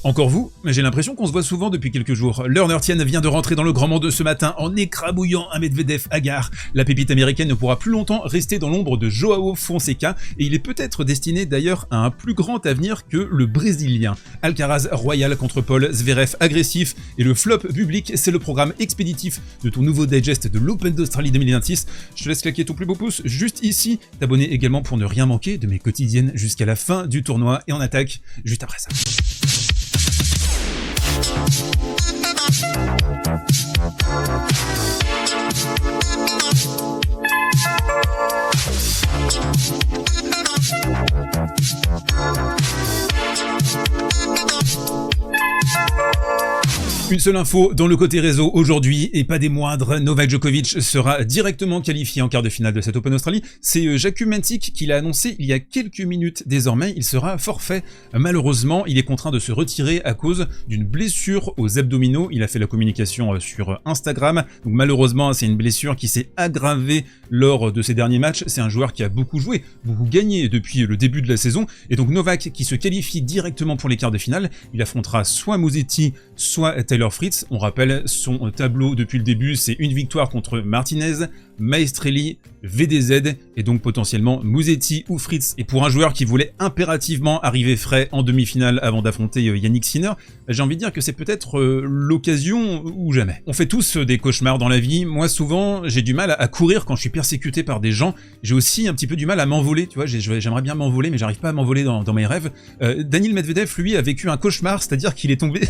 Encore vous, mais j'ai l'impression qu'on se voit souvent depuis quelques jours. Learner Tien vient de rentrer dans le grand monde ce matin en écrabouillant un Medvedev hagard. La pépite américaine ne pourra plus longtemps rester dans l'ombre de Joao Fonseca et il est peut-être destiné d'ailleurs à un plus grand avenir que le Brésilien. Alcaraz royal contre Paul, Zverev agressif et le flop public, c'est le programme expéditif de ton nouveau digest de l'Open d'Australie 2026. Je te laisse claquer ton plus beau pouce juste ici, t'abonner également pour ne rien manquer de mes quotidiennes jusqu'à la fin du tournoi et on attaque juste après ça. Une seule info dans le côté réseau aujourd'hui, et pas des moindres, Novak Djokovic sera directement qualifié en quart de finale de cette Open Australie. C'est Jakub Mentic qui l'a annoncé il y a quelques minutes désormais, il sera forfait. Malheureusement, il est contraint de se retirer à cause d'une blessure aux abdominaux. Il a fait la communication sur Instagram, donc malheureusement c'est une blessure qui s'est aggravée lors de ses derniers matchs. C'est un joueur qui a beaucoup joué, beaucoup gagné depuis le début de la saison, et donc Novak qui se qualifie directement pour les quarts de finale, il affrontera soit Musetti, soit Taylor Fritz. On rappelle son tableau depuis le début, c'est une victoire contre Martinez, Maestrelli, VDZ et donc potentiellement Musetti ou Fritz. Et pour un joueur qui voulait impérativement arriver frais en demi-finale avant d'affronter Yannick Sinner, j'ai envie de dire que c'est peut-être l'occasion ou jamais. On fait tous des cauchemars dans la vie. Moi souvent j'ai du mal à courir quand je suis persécuté par des gens. J'ai aussi un petit peu du mal à m'envoler, tu vois, j'aimerais bien m'envoler mais j'arrive pas à m'envoler dans mes rêves. Daniil Medvedev lui a vécu un cauchemar, c'est-à-dire qu'il est tombé,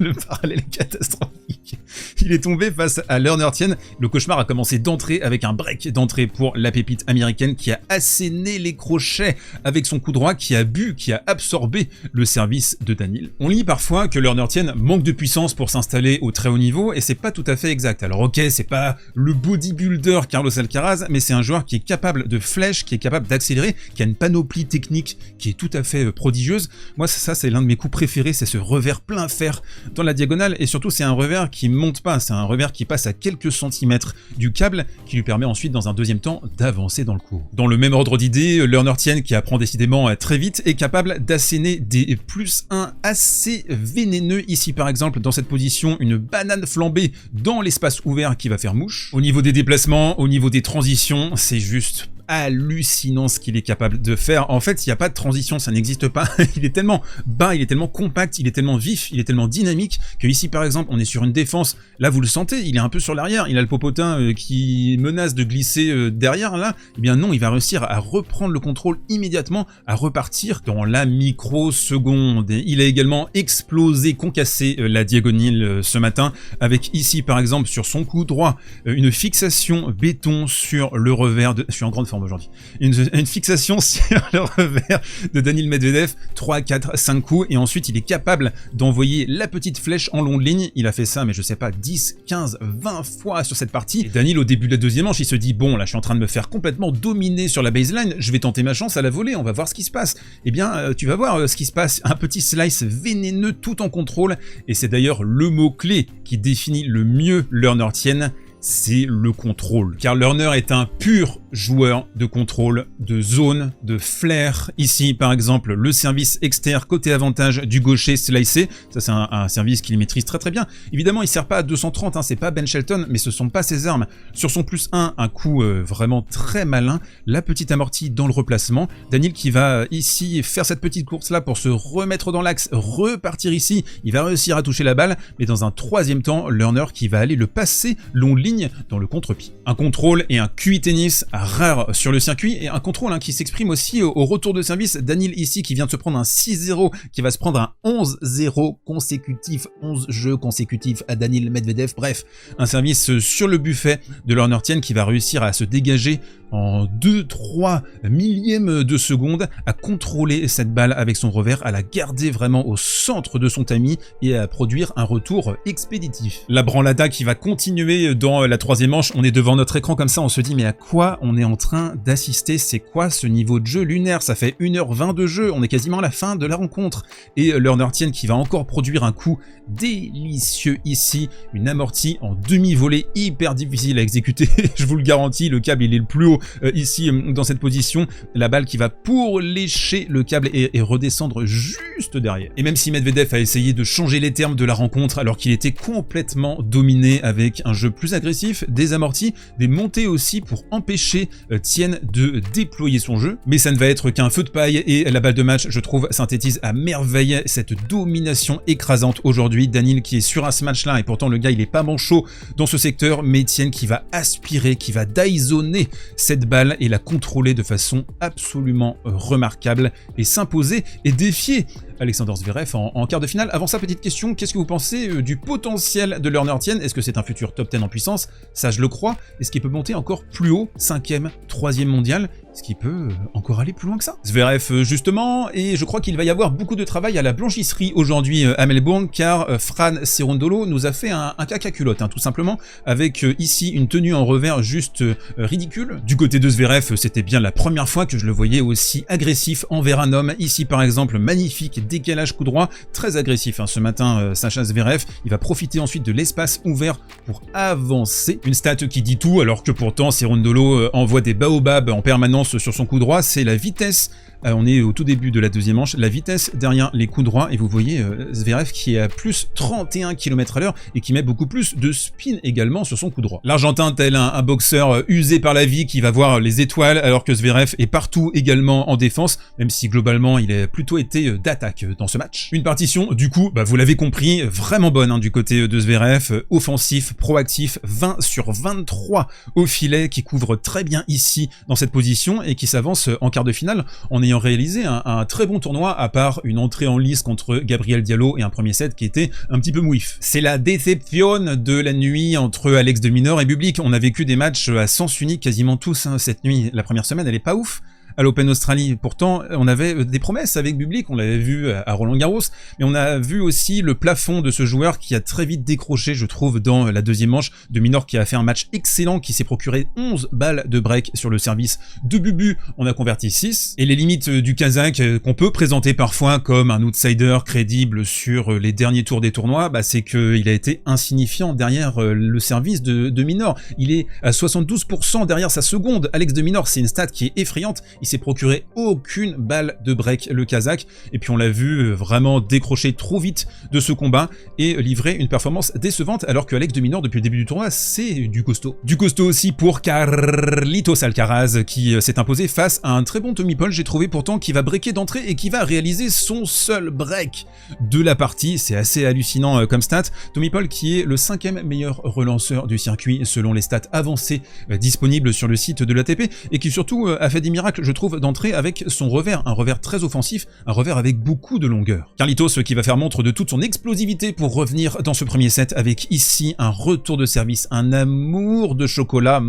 le parallèle est catastrophique, il est tombé face à Learner Tien. Le cauchemar a commencé d'entrée avec un break d'entrée pour la pépite américaine qui a asséné les crochets avec son coup droit, qui a absorbé le service de Daniil. On lit parfois que Learner Tien manque de puissance pour s'installer au très haut niveau et c'est pas tout à fait exact. Alors ok, c'est pas le bodybuilder Carlos Alcaraz, mais c'est un joueur qui est capable de flèche, qui est capable d'accélérer, qui a une panoplie technique qui est tout à fait prodigieuse. Moi ça c'est l'un de mes coups préférés, c'est ce revers plein fer dans la diagonale et surtout c'est un revers qui monte pas, c'est un revers qui passe à quelques centimètres du câble qui lui permet ensuite dans un deuxième temps d'avancer dans le cours. Dans le même ordre d'idée, Learner Tien qui apprend décidément très vite est capable d'asséner des +1 assez vénéneux. Ici par exemple dans cette position, une banane flambée dans l'espace ouvert qui va faire mouche. Au niveau des déplacements, au niveau des transitions, c'est juste hallucinant ce qu'il est capable de faire. En fait, il n'y a pas de transition, ça n'existe pas. Il est tellement bas, il est tellement compact, il est tellement vif, il est tellement dynamique que ici par exemple, on est sur une défense. Là, vous le sentez, il est un peu sur l'arrière. Il a le popotin qui menace de glisser derrière. Là, eh bien non, il va réussir à reprendre le contrôle immédiatement, à repartir dans la microseconde. Et il a également explosé, concassé la diagonale ce matin avec ici par exemple sur son coup droit une fixation béton sur le revers de... Je suis en grande forme aujourd'hui. Une fixation sur le revers de Daniil Medvedev, 3, 4, 5 coups, et ensuite il est capable d'envoyer la petite flèche en longue ligne. Il a fait ça, mais je sais pas, 10, 15, 20 fois sur cette partie. Et Daniil, au début de la deuxième manche, il se dit, bon, là je suis en train de me faire complètement dominer sur la baseline, je vais tenter ma chance à la volée, on va voir ce qui se passe. Eh bien, tu vas voir ce qui se passe, un petit slice vénéneux tout en contrôle, et c'est d'ailleurs le mot-clé qui définit le mieux Learner Tien, c'est le contrôle. Car Learner est un pur joueur de contrôle, de zone, de flair. Ici, par exemple, le service externe côté avantage du gaucher slicé. Ça, c'est un service qu'il maîtrise très très bien. Évidemment, il sert pas à 230, hein, c'est pas Ben Shelton, mais ce sont pas ses armes. Sur son +1, un coup vraiment très malin. La petite amortie dans le replacement. Daniil qui va ici faire cette petite course-là pour se remettre dans l'axe, repartir ici. Il va réussir à toucher la balle, mais dans un troisième temps, Learner qui va aller le passer long ligne dans le contre-pied. Un contrôle et un QI tennis rare sur le circuit, et un contrôle qui s'exprime aussi au retour de service. Daniil ici qui vient de se prendre un 6-0, qui va se prendre un 11-0 consécutif, 11 jeux consécutifs à Daniil Medvedev. Bref, un service sur le buffet de Learner Tien qui va réussir à se dégager en 2-3 millièmes de seconde, à contrôler cette balle avec son revers, à la garder vraiment au centre de son tamis et à produire un retour expéditif. La branlada qui va continuer dans dans la troisième manche, on est devant notre écran comme ça, on se dit mais à quoi on est en train d'assister? C'est quoi ce niveau de jeu lunaire? Ça fait 1h20 de jeu, on est quasiment à la fin de la rencontre. Et Learner Tien qui va encore produire un coup délicieux ici, une amortie en demi-volée hyper difficile à exécuter, je vous le garantis, le câble il est le plus haut ici dans cette position, la balle qui va pour lécher le câble et redescendre juste derrière. Et même si Medvedev a essayé de changer les termes de la rencontre alors qu'il était complètement dominé avec un jeu plus agressif, des amortis, des montées aussi pour empêcher Tien de déployer son jeu, mais ça ne va être qu'un feu de paille et la balle de match, je trouve, synthétise à merveille cette domination écrasante aujourd'hui. Daniil qui est sur un match là et pourtant le gars il est pas manchot dans ce secteur, mais Tien qui va aspirer, qui va daizoner cette balle et la contrôler de façon absolument remarquable et s'imposer et défier Alexander Zverev en quart de finale. Avant ça, petite question, qu'est-ce que vous pensez du potentiel de Learner Tien? Est-ce que c'est un futur top 10 en puissance? Ça, je le crois. Est-ce qu'il peut monter encore plus haut, 5e, 3e mondial? Est-ce qu'il peut encore aller plus loin que ça? Zverev, justement, et je crois qu'il va y avoir beaucoup de travail à la blanchisserie aujourd'hui à Melbourne, car Fran Cerundolo nous a fait un caca culotte, tout simplement, avec ici une tenue en revers juste ridicule. Du côté de Zverev, c'était bien la première fois que je le voyais aussi agressif envers un homme. Ici, par exemple, magnifique décalage coup droit, très agressif ce matin, Sacha Zverev. Il va profiter ensuite de l'espace ouvert pour avancer. Une stat qui dit tout, alors que pourtant Cerundolo envoie des baobabs en permanence sur son coup droit, c'est la vitesse. On est au tout début de la deuxième manche, la vitesse derrière les coups droits, et vous voyez Zverev qui est à plus 31 km/h et qui met beaucoup plus de spin également sur son coup droit. L'Argentin tel un boxeur usé par la vie qui va voir les étoiles, alors que Zverev est partout également en défense, même si globalement il a plutôt été d'attaque dans ce match. Une partition, du coup, vous l'avez compris, vraiment bonne du côté de Zverev, offensif, proactif, 20 sur 23 au filet, qui couvre très bien ici dans cette position et qui s'avance en quart de finale en ayant réalisé un très bon tournoi, à part une entrée en lice contre Gabriel Diallo et un premier set qui était un petit peu mouif. C'est la déception de la nuit entre Alex de Minaur et Bublik. On a vécu des matchs à sens unique quasiment tous cette nuit. La première semaine, elle est pas ouf à l'Open Australie. Pourtant, on avait des promesses avec Bublik, on l'avait vu à Roland Garros, mais on a vu aussi le plafond de ce joueur qui a très vite décroché, je trouve, dans la deuxième manche. De Minaur qui a fait un match excellent, qui s'est procuré 11 balles de break sur le service de Bubu, on a converti 6. Et les limites du Kazakh, qu'on peut présenter parfois comme un outsider crédible sur les derniers tours des tournois, c'est qu'il a été insignifiant derrière le service de Minaur. Il est à 72% derrière sa seconde. Alex de Minaur, c'est une stat qui est effrayante. Il s'est procuré aucune balle de break, le Kazakh, et puis on l'a vu vraiment décrocher trop vite de ce combat et livrer une performance décevante, alors que Alex de Minaur depuis le début du tournoi c'est du costaud. Du costaud aussi pour Carlitos Alcaraz qui s'est imposé face à un très bon Tommy Paul, j'ai trouvé pourtant, qui va breaker d'entrée et qui va réaliser son seul break de la partie. C'est assez hallucinant comme stat. Tommy Paul qui est le 5e meilleur relanceur du circuit selon les stats avancées disponibles sur le site de l'ATP, et qui surtout a fait des miracles, je trouve, d'entrée avec son revers, un revers très offensif, un revers avec beaucoup de longueur. Carlitos qui va faire montre de toute son explosivité pour revenir dans ce premier set avec ici un retour de service, un amour de chocolat,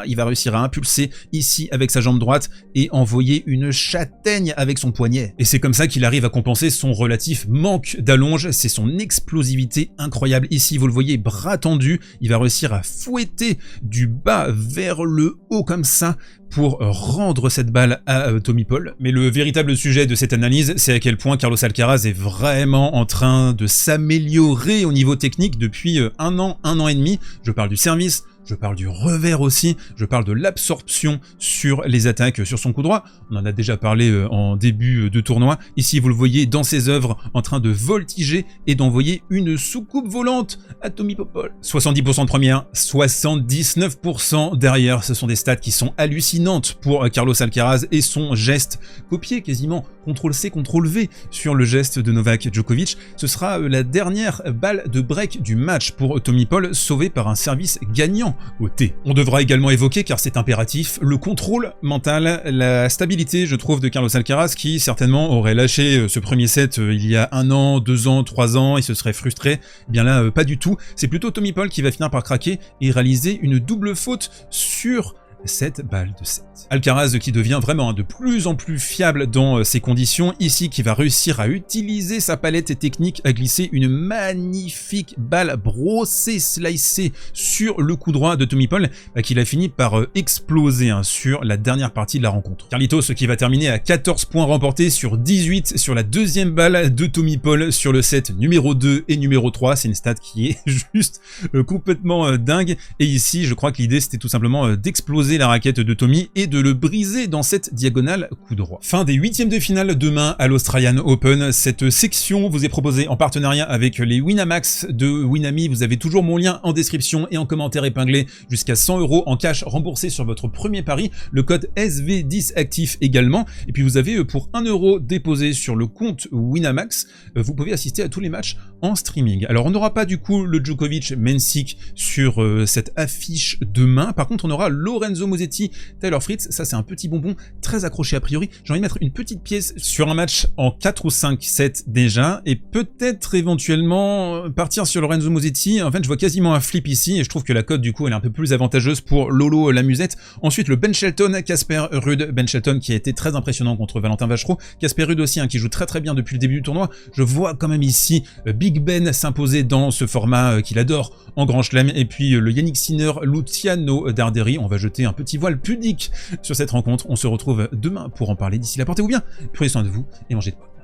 il va réussir à impulser ici avec sa jambe droite et envoyer une châtaigne avec son poignet. Et c'est comme ça qu'il arrive à compenser son relatif manque d'allonge, c'est son explosivité incroyable. Ici, vous le voyez, bras tendu, il va réussir à fouetter du bas vers le haut comme ça, pour rendre cette balle à Tommy Paul. Mais le véritable sujet de cette analyse, c'est à quel point Carlos Alcaraz est vraiment en train de s'améliorer au niveau technique depuis un an et demi. Je parle du service, je parle du revers aussi, je parle de l'absorption sur les attaques sur son coup droit. On en a déjà parlé en début de tournoi. Ici, vous le voyez dans ses œuvres en train de voltiger et d'envoyer une soucoupe volante à Tommy Popol. 70% de première, 79% derrière. Ce sont des stats qui sont hallucinantes pour Carlos Alcaraz et son geste copié quasiment CTRL-C, CTRL-V sur le geste de Novak Djokovic. Ce sera la dernière balle de break du match pour Tommy Paul, sauvée par un service gagnant au T. On devra également évoquer, car c'est impératif, le contrôle mental, la stabilité, je trouve, de Carlos Alcaraz, qui certainement aurait lâché ce premier set il y a 1 an, 2 ans, 3 ans, il se serait frustré. Eh bien là, pas du tout. C'est plutôt Tommy Paul qui va finir par craquer et réaliser une double faute sur 7 balles de 7. Alcaraz qui devient vraiment de plus en plus fiable dans ces conditions, ici qui va réussir à utiliser sa palette technique à glisser une magnifique balle brossée, slicée sur le coup droit de Tommy Paul, qu'il a fini par exploser sur la dernière partie de la rencontre. Carlitos qui va terminer à 14 points remportés sur 18 sur la deuxième balle de Tommy Paul sur le set numéro 2 et numéro 3, c'est une stat qui est juste complètement dingue, et ici je crois que l'idée c'était tout simplement d'exploser la raquette de Tommy et de le briser dans cette diagonale coup droit. Fin des huitièmes de finale demain à l'Australian Open. Cette section vous est proposée en partenariat avec les Winamax de Winami. Vous avez toujours mon lien en description et en commentaire épinglé, jusqu'à 100 € en cash remboursé sur votre premier pari, le code SV10 actif également, et puis vous avez pour 1 € déposé sur le compte Winamax, vous pouvez assister à tous les matchs en streaming. Alors on n'aura pas du coup le Djokovic-Mensik sur cette affiche demain, par contre on aura Lorenzo Musetti, Taylor Fritz, ça c'est un petit bonbon très accroché a priori. J'ai envie de mettre une petite pièce sur un match en 4 ou 5 sets déjà, et peut-être éventuellement partir sur Lorenzo Musetti. En fait je vois quasiment un flip ici, et je trouve que la cote du coup elle est un peu plus avantageuse pour Lolo la musette. Ensuite le Ben Shelton, Casper Ruud, Ben Shelton qui a été très impressionnant contre Valentin Vachereau, Casper Ruud aussi qui joue très bien depuis le début du tournoi. Je vois quand même ici Big Ben s'imposer dans ce format qu'il adore en Grand Chelem, et puis le Yannick Sinner, Luciano Darderi. On va jeter un petit voile pudique sur cette rencontre. On se retrouve demain pour en parler. D'ici là, portez-vous bien, prenez soin de vous et mangez de quoi.